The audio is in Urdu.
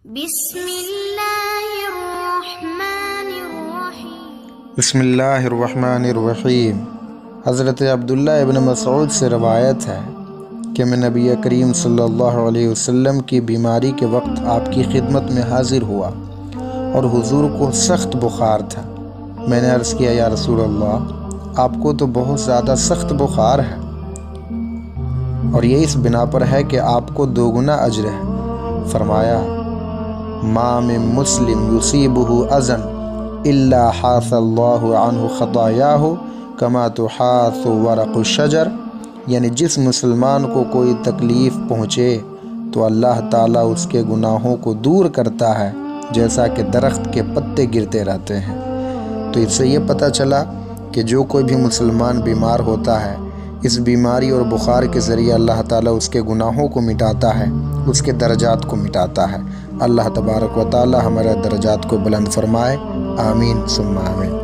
بسم اللہ الرحمن الرحیم۔ حضرت عبداللہ ابن مسعود سے روایت ہے کہ میں نبی کریم صلی اللہ علیہ وسلم کی بیماری کے وقت آپ کی خدمت میں حاضر ہوا اور حضور کو سخت بخار تھا۔ میں نے عرض کیا، یا رسول اللہ، آپ کو تو بہت زیادہ سخت بخار ہے، اور یہ اس بنا پر ہے کہ آپ کو دوگنا اجر ہے۔ فرمایا، ما من مسلم یصیبہ اذن الا حاث اللہ عنہ خطایاہ کما تحاث ورق الشجر، یعنی جس مسلمان کو کوئی تکلیف پہنچے تو اللہ تعالیٰ اس کے گناہوں کو دور کرتا ہے جیسا کہ درخت کے پتے گرتے رہتے ہیں۔ تو اس سے یہ پتہ چلا کہ جو کوئی بھی مسلمان بیمار ہوتا ہے، اس بیماری اور بخار کے ذریعے اللہ تعالیٰ اس کے گناہوں کو مٹاتا ہے، اس کے درجات کو مٹاتا ہے۔ اللہ تبارک و تعالیٰ ہمارے درجات کو بلند فرمائے، آمین ثم آمین۔